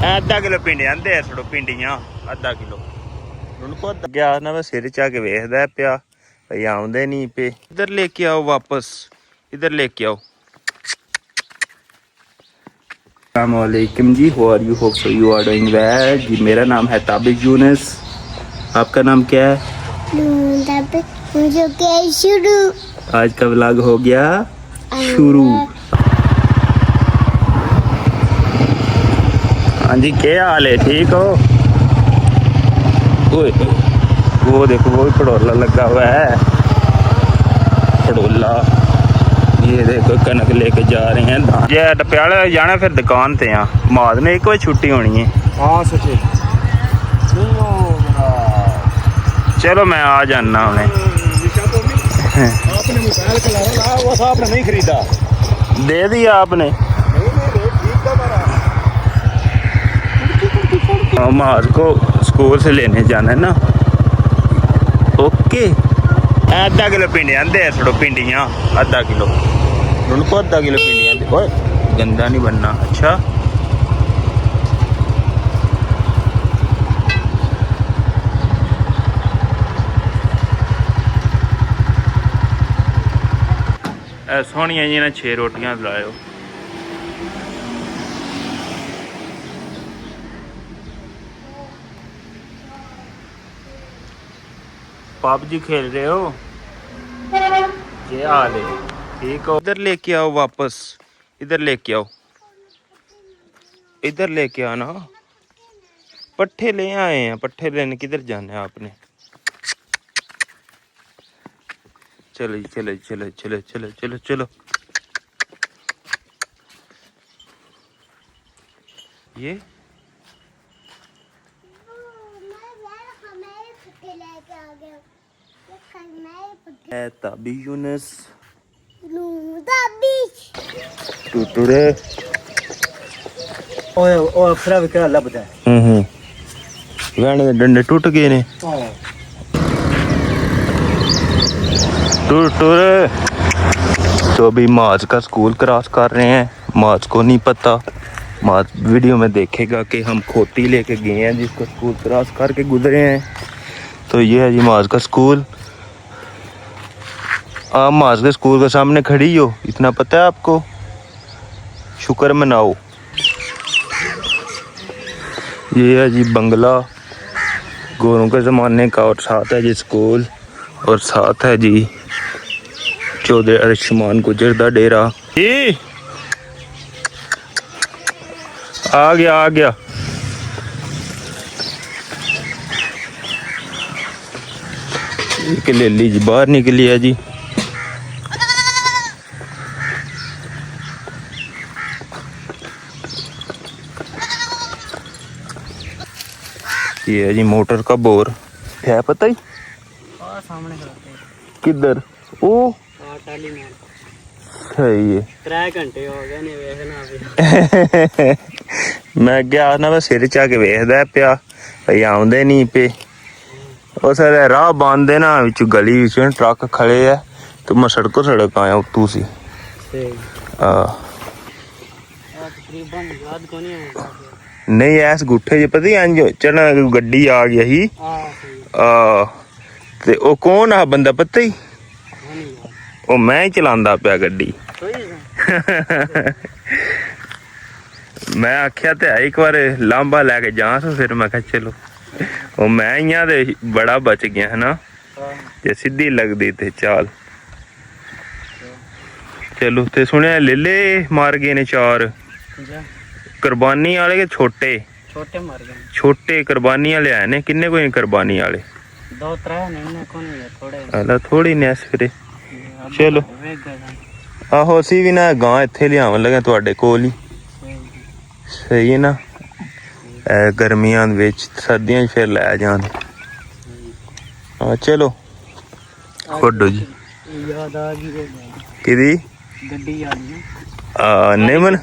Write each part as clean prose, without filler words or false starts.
आधा किलो भिंडियां दे छड़ो भिंडियां आधा किलो उनको गया ना मैं सिर चा के वेखदा पिया भाई आउंदे नहीं पे इधर लेके आओ वापस इधर लेके आओ। अस्सलाम वालेकुम जी, how are you, hope so you are doing well जी। मेरा नाम है ताबिश यूनुस, आपका नाम क्या है? शुरू। आज का व्लॉग हो गया शुरू। हाँ जी, क्या हाल है, ठीक हो? ओए वो देखो वो पड़ोला लगा हुआ है, पड़ोला। ये देखो कनक लेके जा रहे हैं धान। ये डप्याले जाना फिर दुकान ते आ माद में 1 बजे छुट्टी होनी है। हाँ सच्ची। चलो मैं आ जाना उन्हें। आपने मोबाइल का वो आपने नहीं खरीदा, दे दिया आपने। माज को स्कूल से लेने जाना है ना। ओके, आधा किलो भिंडियां दे छड़ो भिंडियां आधा किलो उनको आधा किलो भिंडियां दे। ओए गंदा नहीं बनना। अच्छा सोहनिया जी ने 6 रोटियां लाओ। पबजी खेल रहे हो? क्या हाल है, ठीक हो? इधर लेके आओ वापस, इधर लेके आओ, इधर लेके आना। पट्ठे ले आए हैं, पट्ठे लेने किधर जाना है आपने? चलो चलो चलो चलो चलो चलो चलो। ये ताबिश यूनुस टुटुरे ओए ओए फिर क्या लबदा है। गाने के डंडे टूट गए ने। टुटुरे तो अभी माज का स्कूल क्रॉस कर रहे हैं। माज को नहीं पता, माज वीडियो में देखेगा कि हम खोती लेके गए हैं जिसको स्कूल क्रॉस करके गुजरे हैं। तो ये है जी माज का स्कूल। आप माज के स्कूल के सामने खड़ी हो, इतना पता है आपको? शुक्र मनाओ। ये है जी बंगला गोरों के ज़माने का, और साथ है जी स्कूल, और साथ है जी चौधरी अरशमान गुजर दा डेरा। जी आ गया आ गया। एक लेली जी बाहर निकली है जी। ये है जी मोटर का बोर है, पता ही सामने किधर ओ सही है। 3 घंटे हो गए नहीं वेखना मैं गया ना, मैं सिर चा के वेखदा पिया भाई आउंदे नहीं पे। ਉਹ ਸਾਰੇ ਰਾਹ ਬੰਦ ਨਾ ਵਿੱਚ ਗਲੀ ਵਿੱਚ ਟਰੱਕ ਖੜੇ ਆ ਤੇ ਮੈਂ ਸੜਕੋਂ ਸੜਕ ਆਇਆ ਉੱਤੋਂ ਸੀ। ਤਕਰੀਬਨ ਯਾਦ ਕੋ ਨਹੀਂ ਆਇਆ ਨਹੀਂ ਐਸ ਗੁੱਠੇ ਜੇ ਪਤਾ ਇੰਜ ਚੜਨਾ ਗੱਡੀ ਆ ਗਈ ਸੀ। ਤੇ ਉਹ ਕੌਣ ਆ ਬੰਦਾ ਪਤਾ ਹੀ? ਉਹ ਮੈਂ ਹੀ ਚਲਾਉਂਦਾ ਪਿਆ ਗੱਡੀ। ਮੈਂ ਆਖਿਆ ਤੇ ਇੱਕ ਵਾਰ ਲਾਂਬਾ ਲੈ ਕੇ ਜਾ ਸੋ, ਫਿਰ ਮੈਂ ਕਿਹਾ ਚਲੋ ਉਹ ਮੈਂ ਇਆਂ ਦੇ ਬੜਾ ਬਚ ਗਿਆ ਹੈ ਨਾ, ਜੇ ਸਿੱਧੀ ਲੱਗਦੀ ਤੇ ਚਾਲ। ਚਲੋ ਤੇ ਸੁਣਿਆ ਲੇਲੇ ਮਾਰ ਗਏ ਨੇ 4 ਕੁਰਬਾਨੀ ਵਾਲੇ ਕੇ ਛੋਟੇ ਮਾਰ ਗਏ। ਛੋਟੇ ਕੁਰਬਾਨੀ ਵਾਲੇ ਆਏ ਨੇ, ਕਿੰਨੇ ਕੋਈ ਕੁਰਬਾਨੀ ਵਾਲੇ 2-3 ਨੇ ਥੋੜੇ ਥੋੜੀ ਨੇ ਫਿਰੇ। ਚਲੋ ਆਹੋ ਅਸੀਂ ਵੀ ਨਾ ਗਾਂ ਇੱਥੇ ਲਿਆਉਣ ਲੱਗੇ ਤੁਹਾਡੇ ਕੋਲ ਹੀ। ਸਹੀ ਹੈ ਨਾ, ਗਰਮੀਆਂ ਵਿੱਚ ਸਰਦੀਆਂ 'ਚ ਫਿਰ ਲੈ ਜਾਣ। ਹਾਂ ਚਲੋ ਖੋਡੋ ਜੀ। ਯਾਦ ਆ ਗਈ ਕਿਹਦੀ ਗੱਡੀ ਆ ਗਈ? ਨਹੀਂ ਮੈਨੂੰ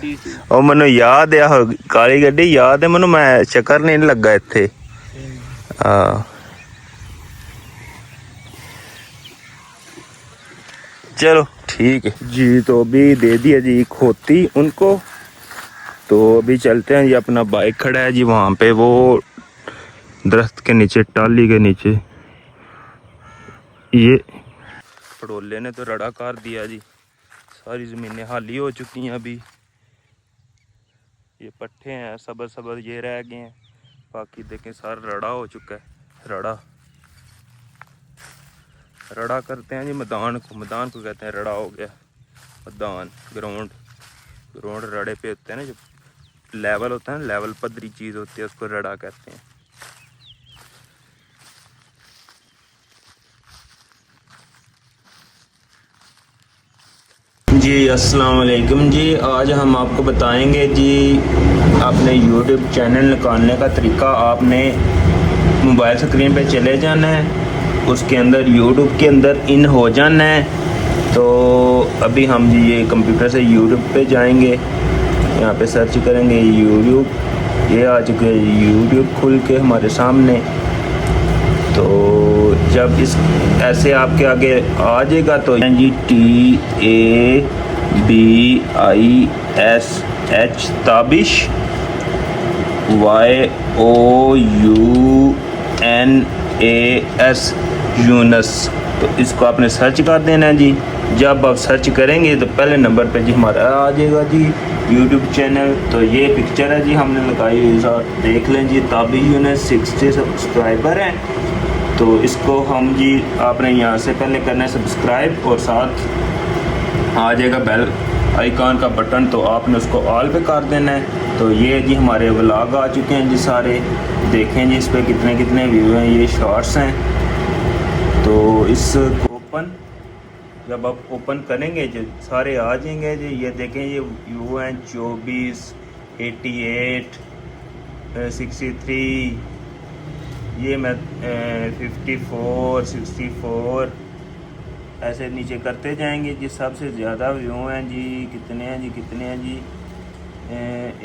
ਉਹ ਮੈਨੂੰ ਯਾਦ ਆ ਕਾਲੀ ਗੱਡੀ ਯਾਦ ਹੈ ਮੈਨੂੰ, ਮੈਂ ਚੱਕਰ ਨਹੀਂ ਲੱਗਾ ਇੱਥੇ। चलो ठीक है जी। तो अभी दे दिया जी खोती उनको, तो अभी चलते हैं जी, अपना बाइक खड़ा है जी वहाँ पे, वो दरख्त के नीचे, टाली के नीचे। ये पड़ोले ने तो रड़ा कर दिया जी, सारी ज़मीनें हाली हो चुकी हैं। अभी ये पट्टे हैं सबर सबर, ये रह गए हैं, बाकी देखें सारा रड़ा हो चुका है। रड़ा करते हैं जी मैदान को कहते हैं रड़ा हो गया। मैदान, ग्राउंड रड़े पे होते हैं ना, जो लेवल होता है ना, लेवल पद्धरी चीज़ होती है, उसको रड़ा कहते हैं। जी अस्सलाम वालेकुम जी, आज हम आपको बताएंगे जी अपने YouTube चैनल निकालने का तरीका। आपने मोबाइल स्क्रीन पे चले जाना है, उसके अंदर YouTube के अंदर इन हो जाना है। तो अभी हम जी ये कंप्यूटर से YouTube पे जाएंगे, यहाँ पे सर्च करेंगे YouTube। ये आ चुके YouTube खुल के हमारे सामने। तो जब इस ऐसे आपके आगे आ जाएगा तो जी TABISH ताबिश, YOUNAS यूनस। तो इसको आपने सर्च कर देना है जी। जब आप सर्च करेंगे तो पहले नंबर पे जी हमारा आ जाएगा जी YouTube चैनल। तो ये पिक्चर है जी हमने लगाई हुई, देख लें जी। ताबिश यूनस 60 सब्सक्राइबर हैं। तो इसको हम जी आपने यहाँ से पहले करना है सब्सक्राइब, और साथ आ जाएगा बेल आइकॉन का बटन, तो आपने उसको ऑल पे कर देना है। तो ये जी हमारे व्लॉग आ चुके हैं जी सारे, देखें जी इस पर कितने कितने व्यू हैं। ये शॉर्ट्स हैं। तो इसको ओपन, जब आप ओपन करेंगे जो सारे आ जाएंगे जी। ये देखें ये व्यू हैं 24, 88, 63, ये मैं 54, 64 ऐसे नीचे करते जाएंगे जी। सबसे ज़्यादा व्यू हैं जी, कितने हैं जी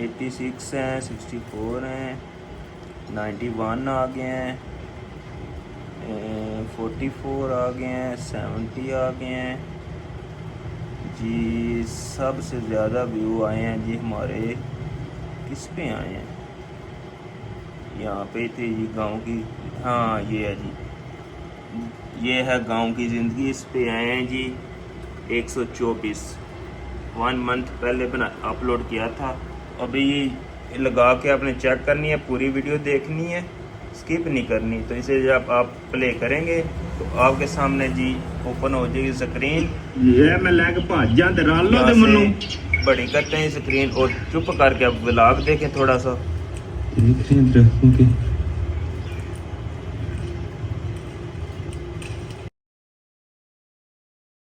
86 हैं, 64 हैं, 91 आ गए हैं, 44 आ गए हैं, 70 आ गए हैं जी। सबसे ज़्यादा व्यू आए हैं जी हमारे, किस पे आए हैं, यहाँ पे थे जी गांव की, हाँ ये है जी, ये है गांव की ज़िंदगी। इस पे आए हैं जी 124, 1 मंथ पहले बना अपलोड किया था। अभी ये लगा के आपने चेक करनी है, पूरी वीडियो देखनी है, स्किप नहीं करनी। तो इसे जब आप प्ले करेंगे तो आपके सामने जी ओपन हो जाएगी स्क्रीन। ये मैं लैग भाज जा ते रल लो ते मनु बड़ी करते हैं स्क्रीन, और चुप करके आप व्लॉग देखें थोड़ा सा।